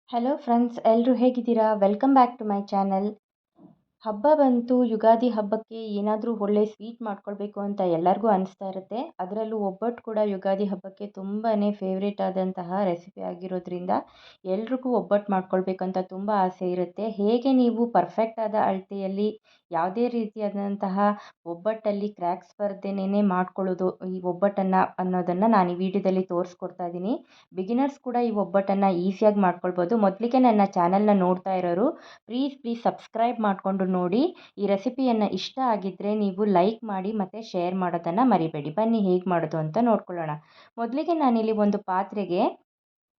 Hello friends, ಎಲ್ಲರೂ ಹೇಗಿದ್ದೀರಾ? Welcome back to my channel. ಹಬ್ಬ ಬಂತು, ಯುಗಾದಿ ಹಬ್ಬಕ್ಕೆ ಏನಾದರೂ ಒಳ್ಳೆ ಸ್ವೀಟ್ ಮಾಡ್ಕೊಳ್ಬೇಕು ಅಂತ ಎಲ್ಲರಿಗೂ ಅನಿಸ್ತಾ ಇರುತ್ತೆ. ಅದರಲ್ಲೂ ಒಬ್ಬಟ್ಟು ಕೂಡ ಯುಗಾದಿ ಹಬ್ಬಕ್ಕೆ ತುಂಬಾ ಫೇವ್ರೇಟ್ ಆದಂತಹ ರೆಸಿಪಿ ಆಗಿರೋದ್ರಿಂದ ಎಲ್ರಿಗೂ ಒಬ್ಬಟ್ಟು ಮಾಡ್ಕೊಳ್ಬೇಕಂತ ತುಂಬ ಆಸೆ ಇರುತ್ತೆ. ಹೇಗೆ ನೀವು ಪರ್ಫೆಕ್ಟ್ ಆದ ಅಳತೆಯಲ್ಲಿ ಯಾವುದೇ ರೀತಿಯಾದಂತಹ ಒಬ್ಬಟ್ಟಲ್ಲಿ ಕ್ರ್ಯಾಕ್ಸ್ ಬರ್ದೇನೆ ಮಾಡ್ಕೊಳ್ಳೋದು ಈ ಒಬ್ಬಟ್ಟನ್ನು ಅನ್ನೋದನ್ನು ನಾನು ಈ ವಿಡಿಯೋದಲ್ಲಿ ತೋರಿಸ್ಕೊಡ್ತಾ ಇದ್ದೀನಿ. ಬಿಗಿನರ್ಸ್ ಕೂಡ ಈ ಒಬ್ಬಟ್ಟನ್ನು ಈಸಿಯಾಗಿ ಮಾಡ್ಕೊಳ್ಬೋದು. ಮೊದಲಿಗೆ ನನ್ನ ಚಾನಲ್ನ ನೋಡ್ತಾ ಇರೋರು ಪ್ಲೀಸ್ ಸಬ್ಸ್ಕ್ರೈಬ್ ಮಾಡಿಕೊಂಡು ನೋಡಿ. ಈ ರೆಸಿಪಿಯನ್ನು ಇಷ್ಟ ಆಗಿದ್ದರೆ ನೀವು ಲೈಕ್ ಮಾಡಿ ಮತ್ತು ಶೇರ್ ಮಾಡೋದನ್ನು ಮರಿಬೇಡಿ. ಬನ್ನಿ ಹೇಗೆ ಮಾಡೋದು ಅಂತ ನೋಡ್ಕೊಳ್ಳೋಣ. ಮೊದಲಿಗೆ ನಾನಿಲ್ಲಿ ಒಂದು ಪಾತ್ರೆಗೆ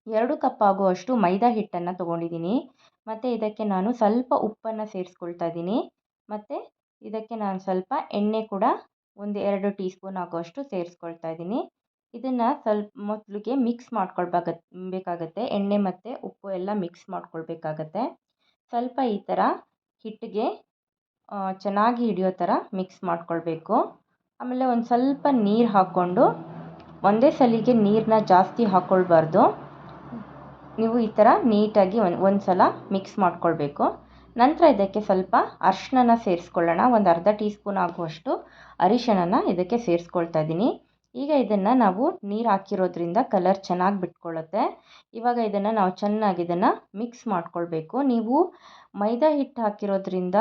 2 ಕಪ್ ಆಗುವಷ್ಟು ಮೈದಾ ಹಿಟ್ಟನ್ನು ತೊಗೊಂಡಿದ್ದೀನಿ. ಮತ್ತು ಇದಕ್ಕೆ ನಾನು ಸ್ವಲ್ಪ ಉಪ್ಪನ್ನು ಸೇರಿಸ್ಕೊಳ್ತಾ ಇದ್ದೀನಿ. ಮತ್ತು ಇದಕ್ಕೆ ನಾನು ಸ್ವಲ್ಪ ಎಣ್ಣೆ ಕೂಡ ಒಂದು 2 ಟೀ ಸ್ಪೂನ್ ಆಗುವಷ್ಟು ಸೇರಿಸ್ಕೊಳ್ತಾ ಇದ್ದೀನಿ. ಇದನ್ನು ಸ್ವಲ್ಪ ಮೊದಲಿಗೆ ಮಿಕ್ಸ್ ಬೇಕಾಗತ್ತೆ. ಎಣ್ಣೆ ಮತ್ತು ಉಪ್ಪು ಎಲ್ಲ ಮಿಕ್ಸ್ ಮಾಡ್ಕೊಳ್ಬೇಕಾಗತ್ತೆ. ಸ್ವಲ್ಪ ಈ ಥರ ಹಿಟ್ಟಿಗೆ ಚೆನ್ನಾಗಿ ಹಿಡಿಯೋ ಥರ ಮಿಕ್ಸ್ ಮಾಡ್ಕೊಳ್ಬೇಕು. ಆಮೇಲೆ ಒಂದು ಸ್ವಲ್ಪ ನೀರು ಹಾಕ್ಕೊಂಡು, ಒಂದೇ ಸಲಿಗೆ ನೀರನ್ನ ಜಾಸ್ತಿ ಹಾಕ್ಕೊಳ್ಬಾರ್ದು. ನೀವು ಈ ಥರ ನೀಟಾಗಿ ಒಂದು ಸಲ ಮಿಕ್ಸ್ ಮಾಡ್ಕೊಳ್ಬೇಕು. ನಂತರ ಇದಕ್ಕೆ ಸ್ವಲ್ಪ ಅರಿಶಿನ ಸೇರಿಸ್ಕೊಳ್ಳೋಣ. ಒಂದು ಅರ್ಧ ಟೀ ಸ್ಪೂನ್ ಆಗುವಷ್ಟು ಅರಿಶಿನ ಇದಕ್ಕೆ ಸೇರಿಸ್ಕೊಳ್ತಾ ಇದ್ದೀನಿ. ಈಗ ಇದನ್ನು ನಾವು ನೀರು ಹಾಕಿರೋದ್ರಿಂದ ಕಲರ್ ಚೆನ್ನಾಗಿ ಬಿಟ್ಕೊಳ್ಳುತ್ತೆ. ಇವಾಗ ಇದನ್ನು ನಾವು ಚೆನ್ನಾಗಿ ಮಿಕ್ಸ್ ಮಾಡ್ಕೊಳ್ಬೇಕು. ನೀವು ಮೈದಾ ಹಿಟ್ಟು ಹಾಕಿರೋದ್ರಿಂದ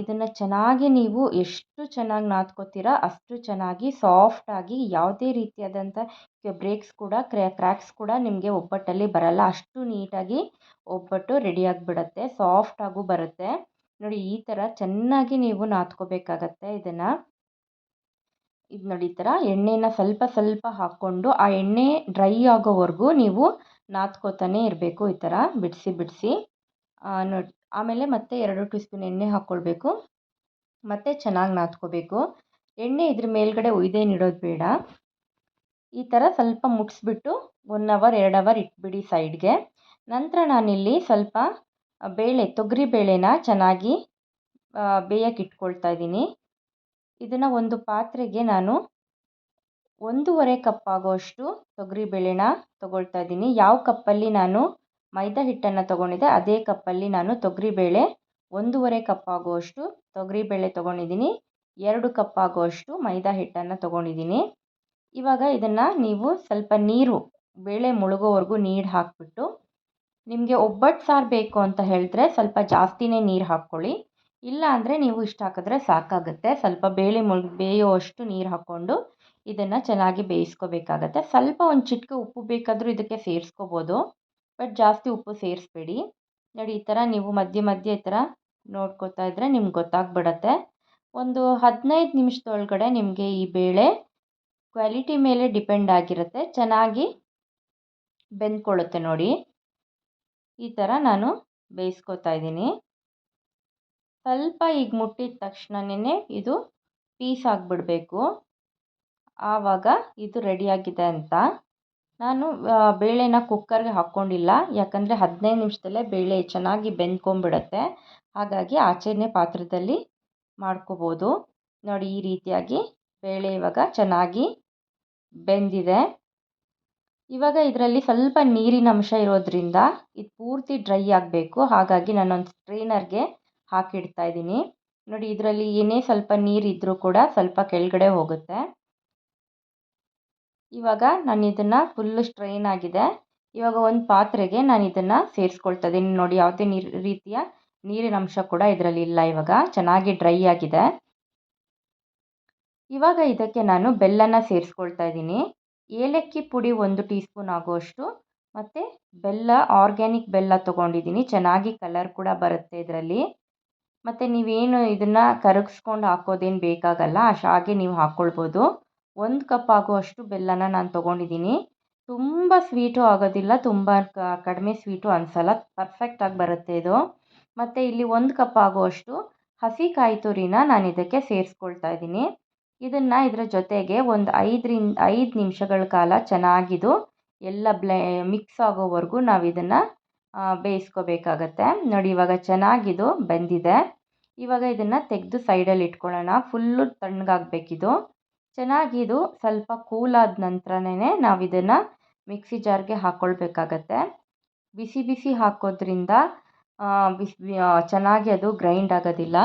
ಇದನ್ನು ಚೆನ್ನಾಗಿ ನೀವು ಎಷ್ಟು ಚೆನ್ನಾಗಿ ನಾದ್ಕೋತೀರಾ ಅಷ್ಟು ಚೆನ್ನಾಗಿ ಸಾಫ್ಟಾಗಿ ಯಾವುದೇ ರೀತಿಯಾದಂಥ ಬ್ರೇಕ್ಸ್ ಕೂಡ ಕ್ರ್ಯಾಕ್ಸ್ ಕೂಡ ನಿಮಗೆ ಒಬ್ಬಟ್ಟಲ್ಲಿ ಬರಲ್ಲ. ಅಷ್ಟು ನೀಟಾಗಿ ಒಬ್ಬಟ್ಟು ರೆಡಿ ಆಗಿಬಿಡತ್ತೆ, ಸಾಫ್ಟಾಗೂ ಬರುತ್ತೆ. ನೋಡಿ, ಈ ಥರ ಚೆನ್ನಾಗಿ ನೀವು ನಾದ್ಕೋಬೇಕಾಗತ್ತೆ. ಇದು ನೋಡಿ, ಈ ಥರ ಎಣ್ಣೆನ ಸ್ವಲ್ಪ ಸ್ವಲ್ಪ ಹಾಕ್ಕೊಂಡು ಆ ಎಣ್ಣೆ ಡ್ರೈ ಆಗೋವರೆಗೂ ನೀವು ನಾದ್ಕೋತಾನೆ ಇರಬೇಕು. ಈ ಥರ ಬಿಡಿಸಿ ನೋಡಿ. ಆಮೇಲೆ ಮತ್ತೆ 2 ಟೀ ಸ್ಪೂನ್ ಎಣ್ಣೆ ಹಾಕ್ಕೊಳ್ಬೇಕು. ಮತ್ತು ಚೆನ್ನಾಗಿ ನಾದ್ಕೋಬೇಕು. ಎಣ್ಣೆ ಇದ್ರ ಮೇಲ್ಗಡೆ ಉಯ್ದೇನಿಡೋದು ಬೇಡ. ಈ ಥರ ಸ್ವಲ್ಪ ಮುಟ್ಸ್ಬಿಟ್ಟು 1 ಅವರ್ 2 ಅವರ್ ಇಟ್ಬಿಡಿ ಸೈಡ್ಗೆ. ನಂತರ ನಾನಿಲ್ಲಿ ಸ್ವಲ್ಪ ತೊಗರಿ ಬೇಳೆನ ಚೆನ್ನಾಗಿ ಬೇಯಕ್ಕೆ ಇಟ್ಕೊಳ್ತಾ ಇದ್ದೀನಿ. ಇದನ್ನು ಒಂದು ಪಾತ್ರೆಗೆ ನಾನು 1.5 ಕಪ್ ಆಗೋಷ್ಟು ತೊಗರಿ ಬೇಳೆನ ತೊಗೊಳ್ತಾ ಇದ್ದೀನಿ. ಯಾವ ಕಪ್ಪಲ್ಲಿ ನಾನು ಮೈದಾ ಹಿಟ್ಟನ್ನು ತೊಗೊಂಡಿದ್ದೆ ಅದೇ ಕಪ್ಪಲ್ಲಿ ನಾನು ತೊಗರಿಬೇಳೆ 1.5 ಕಪ್ ಆಗುವಷ್ಟು ತೊಗರಿಬೇಳೆ ತೊಗೊಂಡಿದ್ದೀನಿ. 2 ಕಪ್ ಆಗುವಷ್ಟು ಮೈದಾ ಹಿಟ್ಟನ್ನು ತೊಗೊಂಡಿದ್ದೀನಿ. ಇವಾಗ ಇದನ್ನು ನೀವು ಸ್ವಲ್ಪ ಬೇಳೆ ಮುಳುಗೋವರೆಗೂ ನೀರು ಹಾಕಿಬಿಟ್ಟು, ನಿಮಗೆ ಒಬ್ಬಟ್ಟು ಸಾರು ಬೇಕು ಅಂತ ಹೇಳಿದ್ರೆ ಸ್ವಲ್ಪ ಜಾಸ್ತಿನೇ ನೀರು ಹಾಕ್ಕೊಳ್ಳಿ. ಇಲ್ಲ ಅಂದರೆ ನೀವು ಇಷ್ಟು ಹಾಕಿದ್ರೆ ಸಾಕಾಗುತ್ತೆ. ಸ್ವಲ್ಪ ಬೇಳೆ ಬೇಯುವಷ್ಟು ನೀರು ಹಾಕ್ಕೊಂಡು ಇದನ್ನು ಚೆನ್ನಾಗಿ ಬೇಯಿಸ್ಕೋಬೇಕಾಗತ್ತೆ. ಸ್ವಲ್ಪ ಒಂದು ಚಿಟಿಕೆ ಉಪ್ಪು ಬೇಕಾದರೂ ಇದಕ್ಕೆ ಸೇರಿಸ್ಕೋಬೋದು, ಬಟ್ ಜಾಸ್ತಿ ಉಪ್ಪು ಸೇರಿಸ್ಬೇಡಿ. ನೋಡಿ, ಈ ಥರ ನೀವು ಮಧ್ಯೆ ಈ ಥರ ನೋಡ್ಕೋತಾ ಇದ್ದರೆ ನಿಮ್ಗೆ ಗೊತ್ತಾಗ್ಬಿಡತ್ತೆ. ಒಂದು 15 ನಿಮಿಷದೊಳಗಡೆ ನಿಮಗೆ ಈ ಬೇಳೆ ಕ್ವಾಲಿಟಿ ಮೇಲೆ ಡಿಪೆಂಡ್ ಆಗಿರುತ್ತೆ, ಚೆನ್ನಾಗಿ ಬೆಂದ್ಕೊಳ್ಳುತ್ತೆ. ನೋಡಿ, ಈ ಥರ ನಾನು ಬೇಯಿಸ್ಕೋತಾ ಇದ್ದೀನಿ. ಸ್ವಲ್ಪ ಈಗ ಮುಟ್ಟಿದ ತಕ್ಷಣನೇ ಇದು ಪೀಸ್ ಆಗಿಬಿಡಬೇಕು. ಆವಾಗ ಇದು ರೆಡಿಯಾಗಿದೆ ಅಂತ. ನಾನು ಬೇಳೆನ ಕುಕ್ಕರ್ಗೆ ಹಾಕ್ಕೊಂಡಿಲ್ಲ, ಯಾಕಂದರೆ 15 ನಿಮಿಷದಲ್ಲೇ ಬೇಳೆ ಚೆನ್ನಾಗಿ ಬೆಂದ್ಕೊಂಬಿಡುತ್ತೆ. ಹಾಗಾಗಿ ಆಚೆನೇ ಪಾತ್ರದಲ್ಲಿ ಮಾಡ್ಕೋಬೋದು. ನೋಡಿ, ಈ ರೀತಿಯಾಗಿ ಬೇಳೆ ಇವಾಗ ಚೆನ್ನಾಗಿ ಬೆಂದಿದೆ. ಇವಾಗ ಇದರಲ್ಲಿ ಸ್ವಲ್ಪ ನೀರಿನ ಅಂಶ ಇರೋದ್ರಿಂದ ಇದು ಪೂರ್ತಿ ಡ್ರೈ ಆಗಬೇಕು. ಹಾಗಾಗಿ ನಾನೊಂದು ಸ್ಟ್ರೈನರ್ಗೆ ಹಾಕಿಡ್ತಾ ಇದ್ದೀನಿ. ನೋಡಿ, ಇದರಲ್ಲಿ ಏನೇ ಸ್ವಲ್ಪ ನೀರಿದ್ದರೂ ಕೂಡ ಸ್ವಲ್ಪ ಕೆಳಗಡೆ ಹೋಗುತ್ತೆ. ಇವಾಗ ನಾನು ಇದನ್ನು ಫುಲ್ಲು ಸ್ಟ್ರೈನ್ ಆಗಿದೆ. ಇವಾಗ ಒಂದು ಪಾತ್ರೆಗೆ ನಾನು ಇದನ್ನು ಸೇರಿಸ್ಕೊಳ್ತಾ ಇದ್ದೀನಿ. ನೋಡಿ, ಯಾವುದೇ ರೀತಿಯ ನೀರಿನ ಅಂಶ ಕೂಡ ಇದರಲ್ಲಿ ಇಲ್ಲ. ಇವಾಗ ಚೆನ್ನಾಗಿ ಡ್ರೈ ಆಗಿದೆ. ಇವಾಗ ಇದಕ್ಕೆ ನಾನು ಬೆಲ್ಲನ ಸೇರಿಸ್ಕೊಳ್ತಾ ಇದ್ದೀನಿ. ಏಲಕ್ಕಿ ಪುಡಿ 1 ಟೀ ಸ್ಪೂನ್ ಆಗುವಷ್ಟು, ಮತ್ತು ಬೆಲ್ಲ, ಆರ್ಗ್ಯಾನಿಕ್ ಬೆಲ್ಲ ತೊಗೊಂಡಿದ್ದೀನಿ. ಚೆನ್ನಾಗಿ ಕಲರ್ ಕೂಡ ಬರುತ್ತೆ ಇದರಲ್ಲಿ. ಮತ್ತು ನೀವೇನು ಇದನ್ನು ಕರಗಿಸ್ಕೊಂಡು ಹಾಕೋದೇನು ಬೇಕಾಗಲ್ಲ, ಹಾಗೆ ನೀವು ಹಾಕ್ಕೊಳ್ಬೋದು. 1 ಕಪ್ ಆಗುವಷ್ಟು ಬೆಲ್ಲನ ನಾನು ತೊಗೊಂಡಿದ್ದೀನಿ. ತುಂಬ ಸ್ವೀಟು ಆಗೋದಿಲ್ಲ, ತುಂಬ ಕಡಿಮೆ ಸ್ವೀಟು ಅನಿಸಲ್ಲ, ಪರ್ಫೆಕ್ಟಾಗಿ ಬರುತ್ತೆ ಇದು. ಮತ್ತು ಇಲ್ಲಿ 1 ಕಪ್ ಆಗುವಷ್ಟು ಹಸಿ ಕಾಯಿ ತುರಿನ ನಾನು ಇದಕ್ಕೆ ಸೇರಿಸ್ಕೊಳ್ತಾ ಇದ್ದೀನಿ. ಇದನ್ನು ಇದರ ಜೊತೆಗೆ ಒಂದು 5 ನಿಮಿಷಗಳ ಕಾಲ ಚೆನ್ನಾಗಿದು ಎಲ್ಲ ಮಿಕ್ಸ್ ಆಗೋವರೆಗೂ ನಾವು ಇದನ್ನು ಬೇಯಿಸ್ಕೋಬೇಕಾಗತ್ತೆ. ನೋಡಿ, ಇವಾಗ ಚೆನ್ನಾಗಿದು ಬೆಂದಿದೆ. ಇವಾಗ ಇದನ್ನು ತೆಗೆದು ಸೈಡಲ್ಲಿ ಇಟ್ಕೊಳ್ಳೋಣ. ಫುಲ್ಲು ತಣ್ಣಗಾಗಬೇಕಿದು. ಚೆನ್ನಾಗಿದು ಸ್ವಲ್ಪ ಕೂಲಾದ ನಂತರನೇ ನಾವು ಇದನ್ನು ಮಿಕ್ಸಿ ಜಾರ್ಗೆ ಹಾಕ್ಕೊಳ್ಬೇಕಾಗತ್ತೆ. ಬಿಸಿ ಬಿಸಿ ಹಾಕೋದ್ರಿಂದ ಚೆನ್ನಾಗಿ ಅದು ಗ್ರೈಂಡ್ ಆಗೋದಿಲ್ಲ.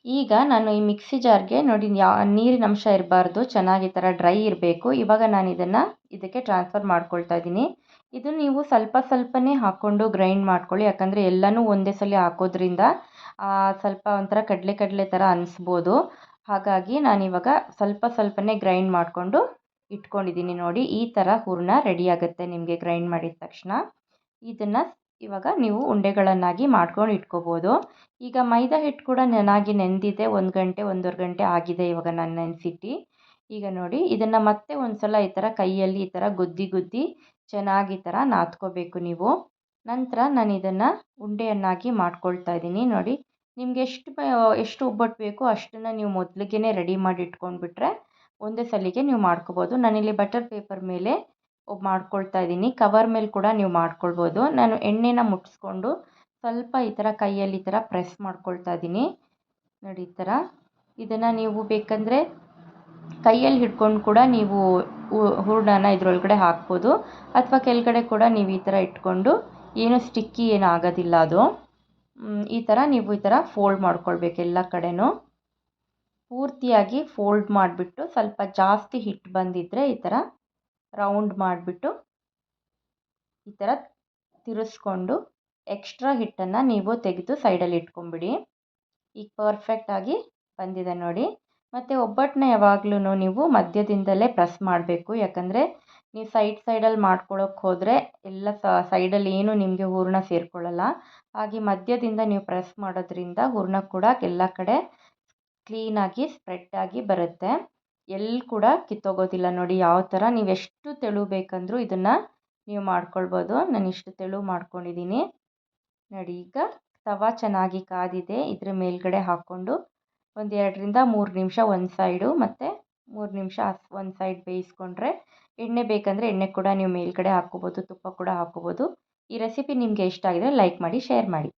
ಈಗ ನಾನು ಈ ಮಿಕ್ಸಿ ಜಾರ್ಗೆ ನೋಡಿ ನೀರಿನ ಅಂಶ ಇರಬಾರ್ದು, ಚೆನ್ನಾಗಿ ಈ ಥರ ಡ್ರೈ ಇರಬೇಕು. ಇವಾಗ ನಾನು ಇದಕ್ಕೆ ಟ್ರಾನ್ಸ್ಫರ್ ಮಾಡ್ಕೊಳ್ತಾ ಇದ್ದೀನಿ. ಇದು ನೀವು ಸ್ವಲ್ಪ ಸ್ವಲ್ಪನೇ ಹಾಕ್ಕೊಂಡು ಗ್ರೈಂಡ್ ಮಾಡ್ಕೊಳ್ಳಿ, ಯಾಕಂದರೆ ಎಲ್ಲನೂ ಒಂದೇ ಸಲ ಹಾಕೋದ್ರಿಂದ ಸ್ವಲ್ಪ ಒಂಥರ ಕಡಲೆ ಥರ ಅನಿಸ್ಬೋದು. ಹಾಗಾಗಿ ನಾನಿವಾಗ ಸ್ವಲ್ಪ ಸ್ವಲ್ಪನೇ ಗ್ರೈಂಡ್ ಮಾಡಿಕೊಂಡು ಇಟ್ಕೊಂಡಿದ್ದೀನಿ. ನೋಡಿ ಈ ಥರ ಹೂರಣ ರೆಡಿ ಆಗುತ್ತೆ ನಿಮಗೆ ಗ್ರೈಂಡ್ ಮಾಡಿದ ತಕ್ಷಣ. ಇದನ್ನು ಇವಾಗ ನೀವು ಉಂಡೆಗಳನ್ನಾಗಿ ಮಾಡ್ಕೊಂಡು ಇಟ್ಕೋಬೋದು. ಈಗ ಮೈದಾ ಹಿಟ್ಟು ಕೂಡ ಚೆನ್ನಾಗಿ ನೆಂದಿದೆ, 1 ಗಂಟೆ 1.5 ಗಂಟೆ ಆಗಿದೆ ಇವಾಗ ನಾನು ನೆನೆಸಿಟ್ಟು. ಈಗ ನೋಡಿ ಇದನ್ನು ಮತ್ತೆ ಒಂದು ಸಲ ಈ ಥರ ಕೈಯಲ್ಲಿ ಈ ಥರ ಗುದ್ದಿ ಚೆನ್ನಾಗಿ ಈ ಥರ ನಾದ್ಕೋಬೇಕು ನೀವು. ನಂತರ ನಾನು ಇದನ್ನು ಉಂಡೆಯನ್ನಾಗಿ ಮಾಡ್ಕೊಳ್ತಾ ಇದ್ದೀನಿ. ನೋಡಿ ನಿಮಗೆ ಎಷ್ಟು ಒಬ್ಬಟ್ಟು ಬೇಕೋ ಅಷ್ಟನ್ನು ನೀವು ಮೊದಲಿಗೆ ರೆಡಿ ಮಾಡಿ ಇಟ್ಕೊಂಡ್ಬಿಟ್ರೆ ಒಂದೇ ಸಲಿಗೆ ನೀವು ಮಾಡ್ಕೋಬೋದು. ನಾನಿಲ್ಲಿ ಬಟರ್ ಪೇಪರ್ ಮೇಲೆ ಮಾಡ್ಕೊಳ್ತಾ ಇದ್ದೀನಿ. ಕವರ್ ಮೇಲೆ ಕೂಡ ನೀವು ಮಾಡ್ಕೊಳ್ಬೋದು. ನಾನು ಎಣ್ಣೆನ ಮುಟ್ಟಿಸ್ಕೊಂಡು ಸ್ವಲ್ಪ ಈ ಥರ ಕೈಯಲ್ಲಿ ಈ ಥರ ಪ್ರೆಸ್ ಮಾಡ್ಕೊಳ್ತಾ ಇದ್ದೀನಿ. ನೋಡಿ ಈ ಥರ. ಇದನ್ನು ನೀವು ಬೇಕಂದರೆ ಕೈಯಲ್ಲಿ ಹಿಡ್ಕೊಂಡು ಕೂಡ ನೀವು ಹೂರಣನ ಇದರೊಳಗಡೆ ಹಾಕ್ಬೋದು, ಅಥವಾ ಕೆಳಗಡೆ ಕೂಡ ನೀವು ಈ ಥರ ಇಟ್ಕೊಂಡು ಏನು ಸ್ಟಿಕ್ಕಿ ಏನು ಆಗೋದಿಲ್ಲ ಅದು. ಈ ಥರ ನೀವು ಈ ಥರ ಫೋಲ್ಡ್ ಮಾಡ್ಕೊಳ್ಬೇಕು ಎಲ್ಲ ಕಡೆನೂ. ಪೂರ್ತಿಯಾಗಿ ಫೋಲ್ಡ್ ಮಾಡಿಬಿಟ್ಟು ಸ್ವಲ್ಪ ಜಾಸ್ತಿ ಹಿಟ್ಟು ಬಂದಿದ್ದರೆ ಈ ಥರ ರೌಂಡ್ ಮಾಡಿಬಿಟ್ಟು ಈ ಥರ ತಿರುಗಿಸ್ಕೊಂಡು ಎಕ್ಸ್ಟ್ರಾ ಹಿಟ್ಟನ್ನು ನೀವು ತೆಗೆದು ಸೈಡಲ್ಲಿ ಇಟ್ಕೊಂಬಿಡಿ. ಈಗ ಪರ್ಫೆಕ್ಟಾಗಿ ಬಂದಿದೆ ನೋಡಿ. ಮತ್ತು ಒಬ್ಬಟ್ಟನ್ನ ಯಾವಾಗಲೂ ನೀವು ಮಧ್ಯದಿಂದಲೇ ಪ್ರೆಸ್ ಮಾಡಬೇಕು, ಯಾಕಂದರೆ ನೀವು ಸೈಡಲ್ಲಿ ಮಾಡ್ಕೊಳ್ಳೋಕೆ ಹೋದರೆ ಎಲ್ಲ ಸೈಡಲ್ಲಿ ಏನು ನಿಮಗೆ ಹೂರಣ ಸೇರಿಕೊಳ್ಳಲ್ಲ. ಹಾಗೆ ಮಧ್ಯದಿಂದ ನೀವು ಪ್ರೆಸ್ ಮಾಡೋದ್ರಿಂದ ಹೂರಣ ಕೂಡ ಎಲ್ಲ ಕಡೆ ಕ್ಲೀನಾಗಿ ಸ್ಪ್ರೆಡ್ ಆಗಿ ಬರುತ್ತೆ, ಎಲ್ಲಿ ಕೂಡ ಕಿತ್ತೋಗೋದಿಲ್ಲ. ನೋಡಿ ಯಾವ ಥರ ನೀವು ಎಷ್ಟು ತೆಳು ಬೇಕಂದ್ರೂ ಇದನ್ನು ನೀವು ಮಾಡ್ಕೊಳ್ಬೋದು. ನಾನು ಇಷ್ಟು ತೆಳು ಮಾಡ್ಕೊಂಡಿದ್ದೀನಿ ನೋಡಿ. ಈಗ ತವ ಚೆನ್ನಾಗಿ ಕಾದಿದೆ, ಇದ್ರ ಮೇಲ್ಗಡೆ ಹಾಕ್ಕೊಂಡು ಒಂದು 2ರಿಂದ 3 ನಿಮಿಷ ಒಂದು ಸೈಡು ಮತ್ತು 3 ನಿಮಿಷ ಒಂದು ಸೈಡ್ ಬೇಯಿಸ್ಕೊಂಡ್ರೆ, ಎಣ್ಣೆ ಬೇಕಂದರೆ ಎಣ್ಣೆ ಕೂಡ ನೀವು ಮೇಲ್ಗಡೆ ಹಾಕ್ಕೋಬೋದು, ತುಪ್ಪ ಕೂಡ ಹಾಕ್ಕೋಬೋದು. ಈ ರೆಸಿಪಿ ನಿಮಗೆ ಇಷ್ಟ ಆಗಿದರೆ ಲೈಕ್ ಮಾಡಿ, ಶೇರ್ ಮಾಡಿ.